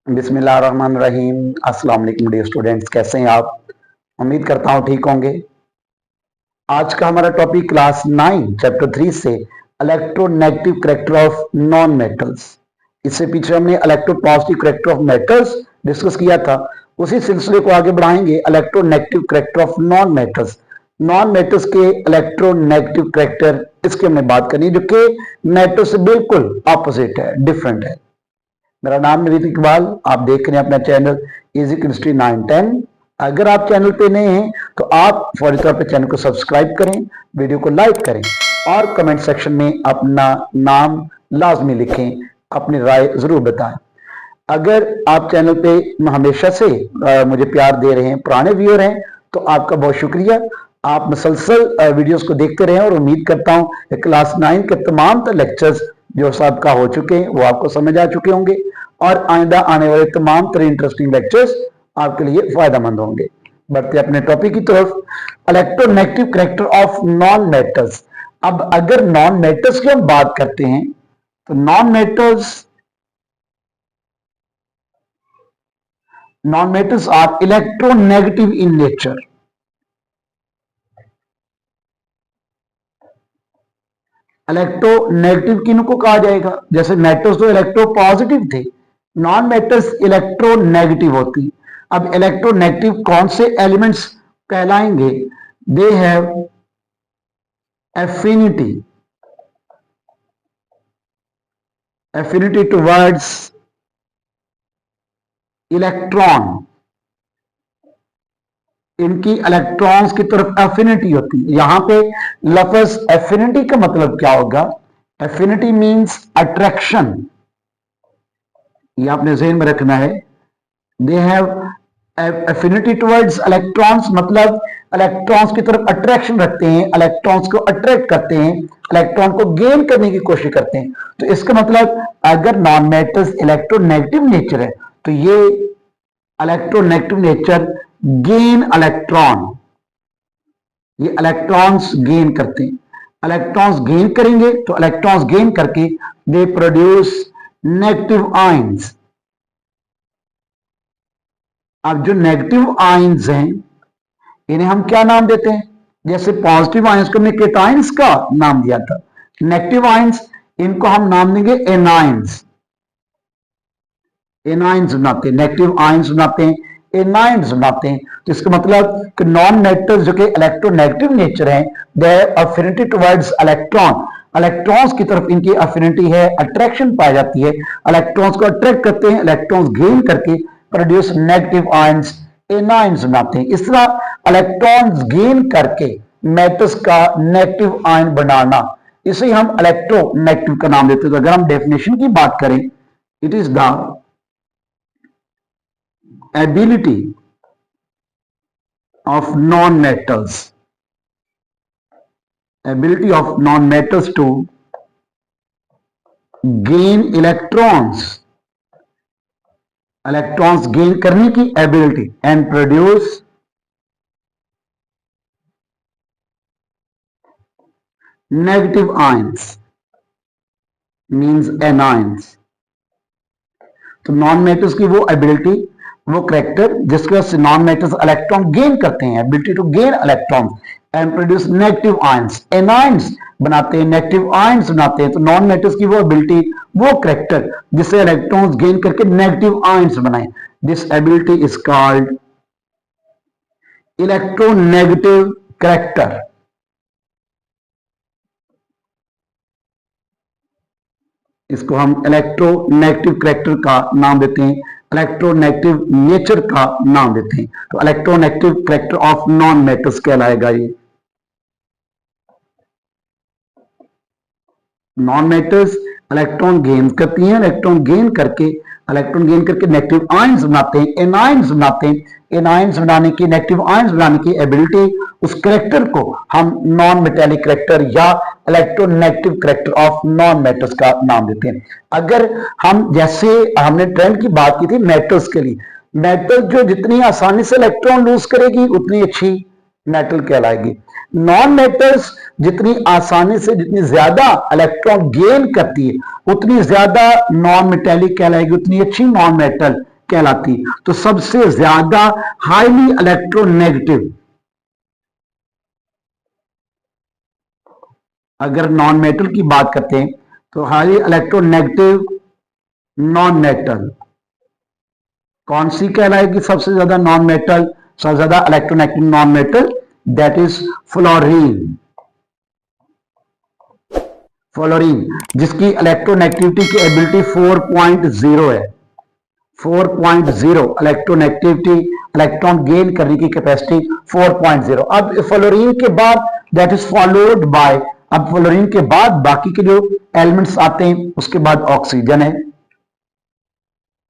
बिस्मिल्लाहिर्रहमानिर्रहीम। अस्सलाम वालेकुम डियर स्टूडेंट्स, कैसे हैं आप? उम्मीद करता हूं ठीक होंगे। आज का हमारा टॉपिक क्लास 9 चैप्टर 3 से electronegative character of non metals. इससे पीछे हमने electropositive character of metals discuss किया था। उसी सिलसिले को आगे बढ़ाएंगे, electronegative character of non metals. Non metals के इलेक्ट्रोनेगेटिव करैक्टर, इसकी हमने बात करनी है, जो कि मेटल से बिल्कुल ऑपोजिट है, डिफरेंट है। मेरा नाम नवीद इकबाल, आप देख रहे हैं अपना चैनल इजी केमिस्ट्री 910। अगर आप चैनल पे नए हैं तो आप फौरी तौर पे चैनल को सब्सक्राइब करें, वीडियो को लाइक करें और कमेंट सेक्शन में अपना नाम लाजमी लिखें, अपनी राय जरूर बताएं। अगर आप चैनल पे हमेशा से मुझे प्यार दे रहे हैं, पुराने व्यूअर हैं, तो आपका बहुत शुक्रिया। आप मुसलसल वीडियोस को देखते रहें और उम्मीद करता हूं कि क्लास 9 के तमाम लेक्चर्स जो सबका हो चुके हैं वो आपको समझ आ चुके होंगे और आइंदा आने वाले तमाम तरह इंटरेस्टिंग लेक्चर्स आपके लिए फायदेमंद होंगे। बढ़ते अपने टॉपिक की तरफ, electronegative character of non metals. अब अगर नॉन मेटल्स की हम बात करते हैं तो non metals are electronegative in nature. Electronegative किनको कहा जाएगा? जैसे मेटल्स तो इलेक्ट्रो पॉजिटिव थे, नॉन मेटल्स इलेक्ट्रोनेगेटिव होती। अब इलेक्ट्रोनेगेटिव कौन से एलिमेंट्स कहलाएंगे? They have affinity towards electron. इनकी इलेक्ट्रॉन्स की तरफ एफिनिटी होती है। यहां पे लफ्ज एफिनिटी का मतलब क्या होगा? एफिनिटी मींस अट्रैक्शन, ये आपने ज़हन में रखना है। दे हैव एफिनिटी टुवर्ड्स इलेक्ट्रॉन्स, मतलब इलेक्ट्रॉन्स की तरफ अट्रैक्शन रखते हैं, इलेक्ट्रॉन्स को अट्रैक्ट करते हैं, इलेक्ट्रॉन को गेन करने की कोशिश करते हैं। तो इसका मतलब अगर नॉन मेटल्स इलेक्ट्रोनेगेटिव नेचर है तो ये इलेक्ट्रोनेगेटिव नेचर गेन इलेक्ट्रॉन, ये इलेक्ट्रॉन्स गेन करते हैं। इलेक्ट्रॉन्स गेन करेंगे तो इलेक्ट्रॉन्स गेन करके दे प्रोड्यूस नेगेटिव आयंस। अब जो नेगेटिव आयंस हैं इन्हें हम क्या नाम देते हैं? जैसे पॉजिटिव आयंस को हमने केटायंस का नाम दिया था, नेगेटिव आयंस इनको हम नाम देंगे एनायंस। एनायंस बनाते हैं, नेगेटिव आयंस बनाते हैं, एनायंस बनाते हैं। तो इसका मतलब कि नॉन मेटल्स जो कि इलेक्ट्रोनेगेटिव नेचर हैं, they have affinity towards electron. Electrons की तरफ इनकी अफिनिटी है, अट्रैक्शन पाई जाती है, इलेक्ट्रॉन्स को अट्रैक्ट करते हैं, इलेक्ट्रॉन्स गेन करके प्रोड्यूस नेगेटिव आयंस, एनायंस बनाते हैं। इस तरह इलेक्ट्रॉन्स गेन करके मेटल्स का नेगेटिव आयन बनाना, इसे हम इलेक्ट्रोनेगेटिव का नाम देते हैं। तो अगर हम डेफिनेशन की बात करें, it is the ability of non-metals to gain electrons gain करने की ability and produce negative ions means anions। तो नॉन मेटल्स की वो एबिलिटी, वो करैक्टर जिसके वजह से नॉन मेटल्स इलेक्ट्रॉन गेन करते हैं, ability to gain electron and produce negative ions, anions बनाते हैं, नेगेटिव आयंस बनाते हैं। तो नॉन मेटल्स की वो एबिलिटी, वो करैक्टर जिससे इलेक्ट्रॉन्स गेन करके नेगेटिव आयंस बनाए, this ability is called electronegative character. इसको हम इलेक्ट्रोनेगेटिव करैक्टर का नाम देते हैं, इलेक्ट्रोनेगेटिव नेचर का नाम देते हैं। तो electronegative character of non metals कहलाएगा ये। नॉन मेटल्स इलेक्ट्रॉन गेन करती हैं, इलेक्ट्रॉन गेन करके नेगेटिव आयंस बनाते हैं, एनायंस बनाते हैं। एनायंस बनाने की, नेगेटिव आयंस बनाने की एबिलिटी, उस करैक्टर को हम नॉन मेटेलिक करैक्टर या electronegative character of non metals का नाम देते हैं। अगर हम, जैसे हमने ट्रेंड की बात की थी मेटल्स के लिए, मेटल जो जितनी आसानी से इलेक्ट्रॉन लूज करेगी उतनी अच्छी मेटल कहलाएगी। नॉन मेटल्स जितनी आसानी से, जितनी ज्यादा इलेक्ट्रॉन गेन करती है उतनी ज्यादा नॉन मेटेलिक कहलाएगी, उतनी अच्छी नॉन मेटल कहलाती है। तो सबसे ज्यादा हाईली इलेक्ट्रोनेगेटिव, अगर नॉन मेटल की बात करते हैं तो हाईली इलेक्ट्रोनेगेटिव नॉन मेटल कौन सी कहलाएगी? सबसे ज्यादा नॉन मेटल, सबसे ज्यादा electronegative non metal, that is fluorine. Fluorine जिसकी इलेक्ट्रोनेगेटिविटी की एबिलिटी 4.0 है, 4.0 इलेक्ट्रोनेगेटिविटी, इलेक्ट्रॉन गेन करने की कैपेसिटी 4.0। अब फ्लोरीन के बाद दैट इज फॉलोड बाय, अब फ्लोरीन के बाद बाकी के जो एलिमेंट्स आते हैं उसके बाद ऑक्सीजन है,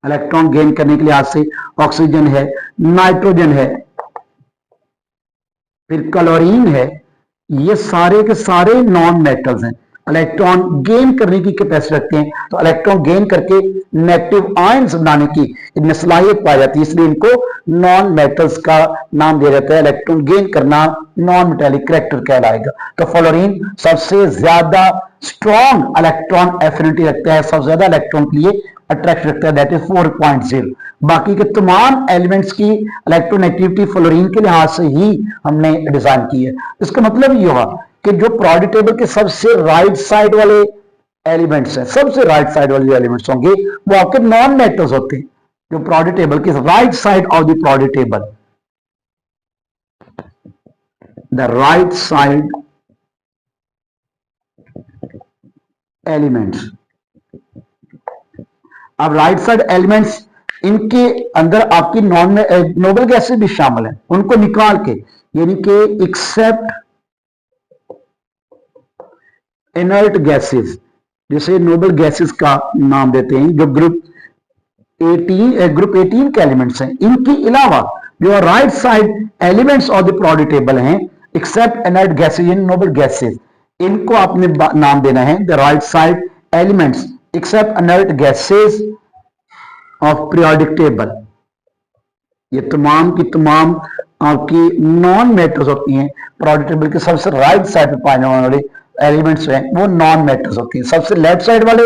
इलेक्ट्रॉन गेन करने के लिहाज से ऑक्सीजन है, नाइट्रोजन है, फिर क्लोरीन है। ये सारे के सारे नॉन मेटल्स हैं, इलेक्ट्रॉन गेन करने की कैपेसिटी रखते हैं, तो इलेक्ट्रॉन गेन करके नेगेटिव आयंस बनाने की इनमें सलाहियत पाई जाती है, इसलिए इनको नॉन मेटल्स का नाम दिया जाता है। इलेक्ट्रॉन गेन करना नॉन मेटेलिक कैरेक्टर कहलाएगा। तो फ्लोरीन सबसे ज्यादा स्ट्रॉन्ग इलेक्ट्रॉन एफिनिटी रखता है, सबसे ज्यादा इलेक्ट्रॉन के लिए अट्रैक्ट रखता है, दैट इज 4.0। बाकी के तमाम एलिमेंट्स की इलेक्ट्रोनेगेटिविटी फ्लोरीन के लिहाज से ही हमने डिजाइन की है। इसका मतलब ये हुआ कि जो प्रोडक्ट टेबल के सबसे राइट साइड वाले एलिमेंट्स हैं, सबसे राइट साइड वाले जो एलिमेंट्स होंगे वो आपके नॉन मेटल्स होते हैं। जो प्रोडक्ट टेबल के right side of the product table, the right side elements, अब राइट साइड एलिमेंट्स इनके अंदर आपकी नोबल गैसेस भी शामिल हैं, उनको निकाल के, यानी कि एक्सेप्ट इनर्ट गैसेस, जिसे नोबल गैसेस का नाम देते हैं, जो ग्रुप 18 के एलिमेंट्स हैं, इनके अलावा जो right side elements of the product table हैं, एक्सेप्ट इनर्ट गैसेस इन नोबल गैसेस, इनको आपने नाम देना है the right side elements except inert gases of periodic table. ये तमाम की तमाम आपकी नॉन मेटल्स होती हैं, पीरियोडिक टेबल के सबसे राइट साइड पे पाए जाने वाले एलिमेंट्स हैं वो नॉन मेटल्स होती हैं। सबसे लेफ्ट साइड वाले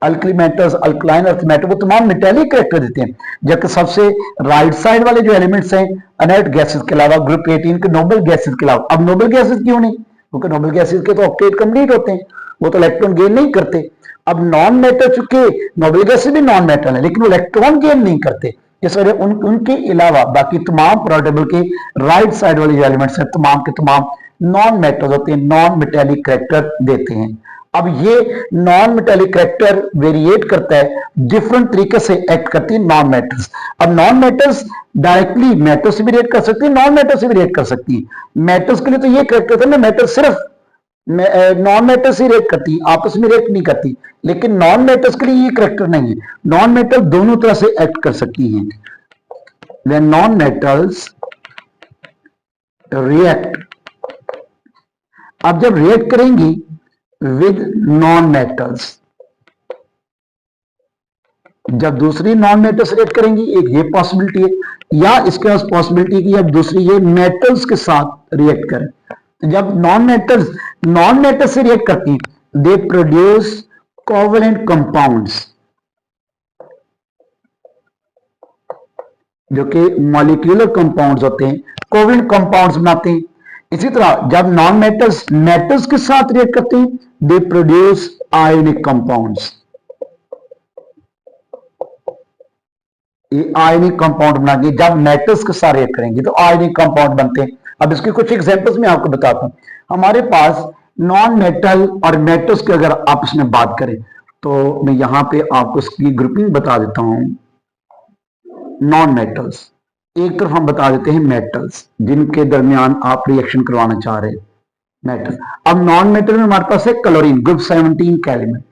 alkali metals, alkaline earth metal, वो तमाम मेटेलिक कैरेक्टर देते हैं, जबकि सबसे राइट साइड वाले जो एलिमेंट्स हैं इनर्ट गैसेस के अलावा, ग्रुप 18 के नोबल गैसेस के अलावा। अब नोबल गैसेस क्यों नहीं? क्योंकि नोबल गैसेस के तो ऑक्टेट कंप्लीट होते हैं, वो तो इलेक्ट्रॉन गेन नहीं करते। अब नॉन मेटल, चूंकि नोबल गैसेस भी नॉन मेटल है लेकिन वो इलेक्ट्रॉन गेन नहीं करते, इस वजह उनके अलावा बाकी तमाम प्रोडक्टेबल के राइट साइड वाले जो एलिमेंट्स हैं तमाम के तमाम नॉन मेटल होते हैं, नॉन मेटेलिक कैरेक्टर देते हैं। अब ये नॉन मेटेलिक कैरेक्टर वेरिएट करता है, डिफरेंट तरीके से एक्ट करती है नॉन मेटल्स। अब नॉन मेटल्स डायरेक्टली मेटल से भी रिएक्ट कर सकती है, नॉन मेटल से भी रिएक्ट कर सकती है। मेटल्स के लिए तो ये कैरेक्टर था ना, मेटल सिर्फ नॉन मेटल से रिएक्ट करती है, आपस में रिएक्ट नहीं करती, लेकिन नॉन मेटल्स के लिए ये कैरेक्टर नहीं है। नॉन मेटल दोनों तरह से एक्ट कर सकती हैं। व्हेन नॉन मेटल्स रिएक्ट, अब जब रिएक्ट करेंगी विद नॉन मेटल्स, जब दूसरी नॉन मेटल्स रिएक्ट करेंगी, एक ये पॉसिबिलिटी है, या इसके पास पॉसिबिलिटी की जब दूसरी ये मेटल्स के साथ रिएक्ट करें। तो जब नॉन मेटल्स से रिएक्ट करती हैं, दे प्रोड्यूस कोवेलेंट कंपाउंड्स, जो कि मॉलिक्यूलर कंपाउंड्स होते हैं, कोवेलेंट कंपाउंड्स बनाते हैं। इसी तरह जब नॉन मेटल्स के साथ रिएक्ट करते हैं, दे प्रोड्यूस आयोनिक कंपाउंड्स, ये आयोनिक कंपाउंड बना के जब मेटल्स के साथ रिएक्ट करेंगे तो आयोनिक कंपाउंड बनते हैं। अब इसके कुछ एग्जांपल्स मैं आपको बताता हूं। हमारे पास नॉन मेटल और मेटल्स की अगर आपस में बात करें तो मैं यहां पे आपको इसकी ग्रुपिंग बता देता हूं। नॉन मेटल्स एक तरफ हम बता देते हैं मेटल्स, जिनके दरमियान आप रिएक्शन करवाना चाह रहे हैं, मेटल। अब नॉन मेटल में हमारे पास है क्लोरीन, ग्रुप 17 का एलिमेंट,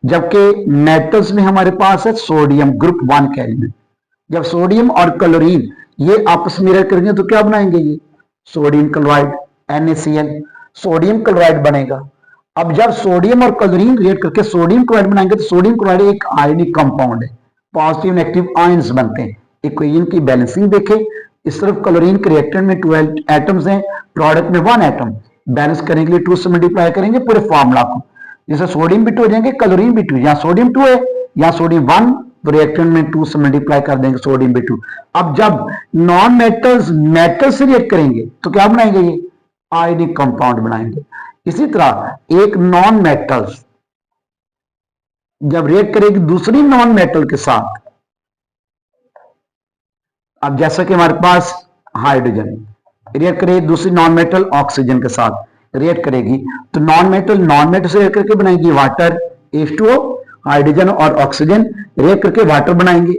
जबकि मेटल्स में हमारे पास है सोडियम, ग्रुप 1 का एलिमेंट। जब सोडियम और क्लोरीन ये आपस में रिएक्ट करेंगे तो क्या बनाएंगे? ये sodium chloride, NaCl, sodium chloride बनेगा। अब जब सोडियम और क्लोरीन रिएक्ट करके सोडियम क्लोराइड बनाएंगे तो सोडियम क्लोराइड एक आयनिक कंपाउंड है, पॉजिटिव नेगेटिव आयंस बनते हैं। इक्वेशन की बैलेंसिंग देखें, इस तरफ क्लोरीन के रिएक्टेंट में 12 एटम्स हैं, प्रोडक्ट में 1 एटम, बैलेंस करने के लिए 2 से मल्टीप्लाई करेंगे पूरे फॉर्मूला को, जैसे सोडियम भी 2 हो जाएंगे, क्लोरीन भी 2, यहाँ सोडियम 2 है, यहाँ सोडियम 1 तो रिएक्टेंट में 2 से मल्टीप्लाई कर देंगे सोडियम B2। अब जब नॉन मेटल्स मेटल से रिएक्ट करेंगे तो क्या बनाएंगे, ये आयनिक कंपाउंड बनाएंगे। इसी तरह एक नॉन मेटल्स जब रिएक्ट करेगी दूसरी नॉन मेटल के साथ, अब जैसा कि हमारे पास हाइड्रोजन रिएक्ट करेगी दूसरी नॉन मेटल ऑक्सीजन के साथ रिएक्ट करेगी, तो नॉन मेटल से रिएक्ट करके बनाएगी वाटर H2O, हाइड्रोजन और ऑक्सीजन रिएक्ट करके वाटर बनाएंगे।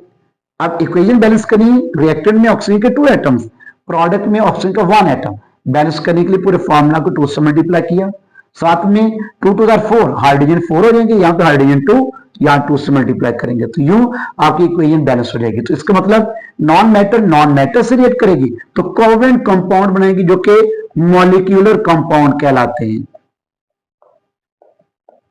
अब इक्वेशन बैलेंस करनी, रिएक्टेंट में ऑक्सीजन के 2 एटम्स, प्रोडक्ट में ऑक्सीजन का 1 एटम, बैलेंस करने के लिए पूरे फॉर्मूला को 2 से मल्टीप्लाई किया, साथ में 2 टू 4 हाइड्रोजन 4 हो जाएंगे, यहां पे हाइड्रोजन 2, यहां 2 से मल्टीप्लाई करेंगे, तो यूं आपकी इक्वेशन बैलेंस हो जाएगी। तो इसका मतलब नॉन मेटल से रिएक्ट करेगी तो कोवेलेंट कंपाउंड बनाएगी जो कि मॉलिक्यूलर कंपाउंड कहलाते हैं,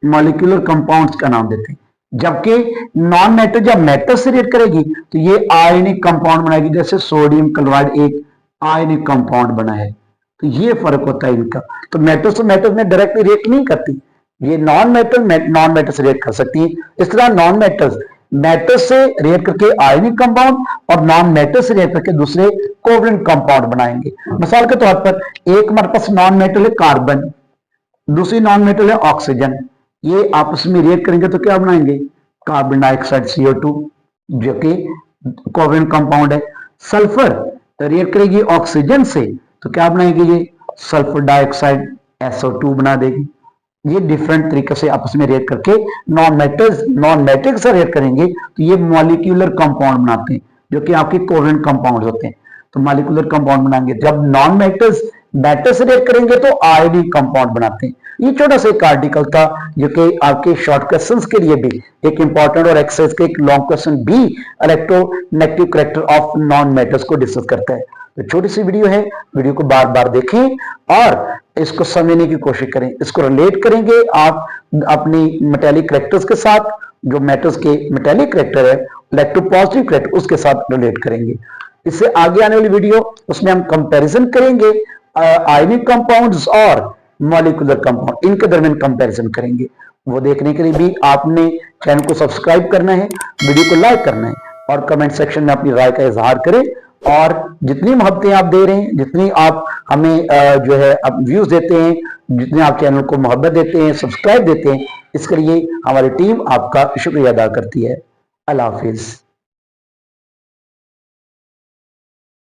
मॉलिक्यूलर कंपाउंड्स का नाम देते हैं। जबकि नॉन मेटल जब मेटल से रिएक्ट करेगी तो ये आयनिक कंपाउंड बनाएगी, जैसे सोडियम क्लोराइड एक आयनिक कंपाउंड बना है। तो ये फर्क होता है इनका। तो मेटल से मेटल में डायरेक्टली रिएक्ट नहीं करती, ये नॉन मेटल से रिएक्ट कर सकती है। इस तरह नॉन मेटल से रिएक्ट करके आयनिक कंपाउंड और नॉन मेटल से रिएक्ट करके दूसरे कोवेलेंट कंपाउंड बनाएंगे। मिसाल के तौर पर एक हमारे पास नॉन मेटल है कार्बन, दूसरी नॉन मेटल है ऑक्सीजन, ये आपस में रिएक्ट करेंगे तो क्या बनाएंगे, कार्बन डाइऑक्साइड CO2 जो कि कोवेलेंट कंपाउंड है। सल्फर रिएक्ट करेगी ऑक्सीजन से तो क्या बनाएगी, ये सल्फर डाइऑक्साइड SO2 बना देगी। ये डिफरेंट तरीके से आपस में रिएक्ट करके नॉन मेटल से रिएक्ट करेंगे तो ये मॉलिक्यूलर कंपाउंड बनाते हैं जो कि आपके कोवेलेंट कंपाउंड होते हैं। तो मॉलिक्यूलर कंपाउंड बनाएंगे। जब नॉन मेटल से रिएक्ट करेंगे तो आयनिक कंपाउंड बनाते हैं। ये छोटा सा एक आर्टिकल था जो कि आपके शॉर्ट क्वेश्चंस के लिए भी एक इंपॉर्टेंट और एक्सरसाइज के एक लॉन्ग क्वेश्चन भी electronegative character of non metals को डिस्कस करता है। तो छोटी सी वीडियो है, वीडियो को बार बार देखें और इसको समझने की कोशिश करें। इसको रिलेट करेंगे आप अपनी मेटेलिक कैरेक्टर्स के साथ, जो मेटल्स के मेटेलिक कैरेक्टर है इलेक्ट्रोपॉजिटिव कैरेक्टर उसके साथ रिलेट करेंगे। इससे आगे आने वाली वीडियो उसमें हम कंपैरिजन करेंगे आयनिक कंपाउंड्स और मॉलिक्यूलर कंपाउंड, इनके दरमियान कंपैरिजन करेंगे। वो देखने के लिए भी आपने चैनल को सब्सक्राइब करना है, वीडियो को लाइक करना है और कमेंट सेक्शन में अपनी राय का इजहार करें। और जितनी मोहब्बतें आप दे रहे हैं, जितनी आप हमें जो है व्यूज देते हैं, जितने आप चैनल को मोहब्बत देते हैं, सब्सक्राइब देते हैं, इसके लिए हमारी टीम आपका शुक्रिया अदा करती है। अल्लाह हाफिज।